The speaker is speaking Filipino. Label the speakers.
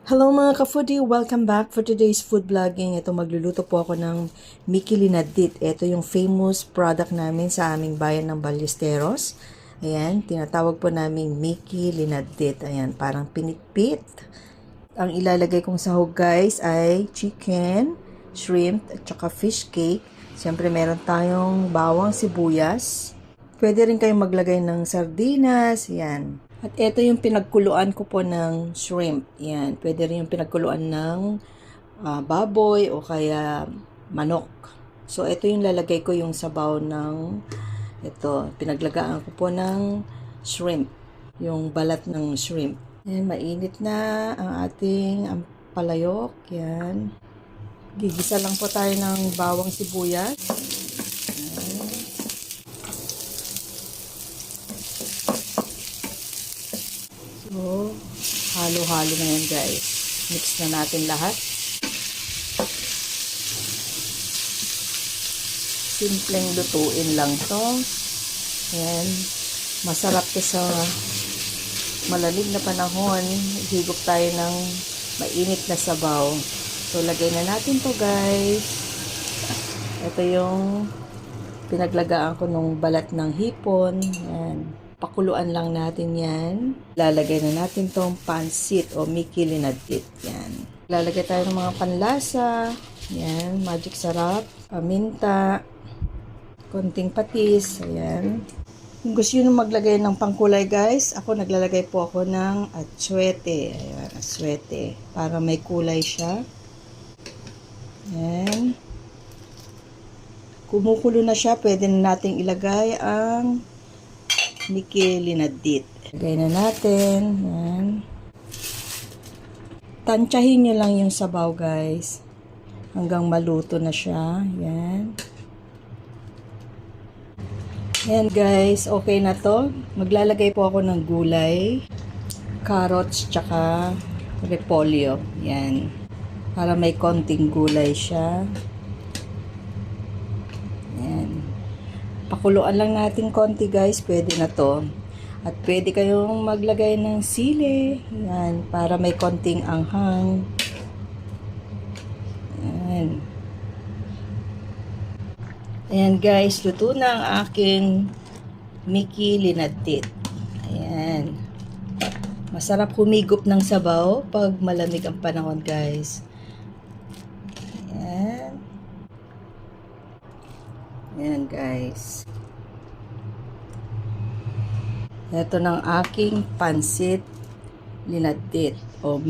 Speaker 1: Hello mga ka-foodie! Welcome back for today's food vlogging. Ito magluluto po ako ng Mickey Linadit. Ito yung famous product namin sa aming bayan ng Ballesteros. Ayan, tinatawag po namin Mickey Linadit. Ayan, parang pinitpit. Ang ilalagay kong sahog guys ay chicken, shrimp, at saka fish cake. Siyempre meron tayong bawang sibuyas. Pwede rin kayong maglagay ng sardinas. Ayan. At ito yung pinagkuluan ko po ng shrimp. Yan. Pwede rin yung pinagkuluan ng baboy o kaya manok. So, ito yung lalagay ko yung sabaw ng ito. Pinaglagaan ko po ng shrimp. Yung balat ng shrimp. Yan. Mainit na ang ating palayok. Yan. Gigisa lang po tayo ng bawang sibuyas. Yan. So, halo-halo na yan guys. Mix na natin lahat. Simpleng lutuin lang to. Ayan. Masarap to sa malamig na panahon. Higop tayo ng mainit na sabaw. So, lagay na natin to guys. Ito yung pinaglagaan ko nung balat ng hipon. Ayan. Pakuluan lang natin yan. Lalagay na natin tong pansit o Mickey Linadit. Yan. Lalagay tayo ng mga panlasa. Yan. Magic sarap. Paminta. Konting patis. Ayan. Kung gusto nyo maglagay ng pangkulay guys, ako naglalagay po ako ng atsuete. Ayan. Atsuete. Para may kulay siya. Ayan. Kumukulo na siya. Pwede na nating ilagay ang Mickey Linadit. Lagay na natin. Yan. Tansyahin nyo lang yung sabaw guys. Hanggang maluto na siya. Yan. Yan guys. Okay na to. Maglalagay po ako ng gulay. Carrots tsaka repolyo. Yan. Para may konting gulay siya. Yan. Pakuluan lang natin konti guys, pwede na to. At pwede kayong maglagay ng sili, yan, para may konting anghang. Yan. Ayan guys, luto na ang aking Mickey Linadit. Ayan. Masarap humigop ng sabaw pag malamig ang panahon guys. Ayan. Ayan guys. Ito ng aking pansit Linadit o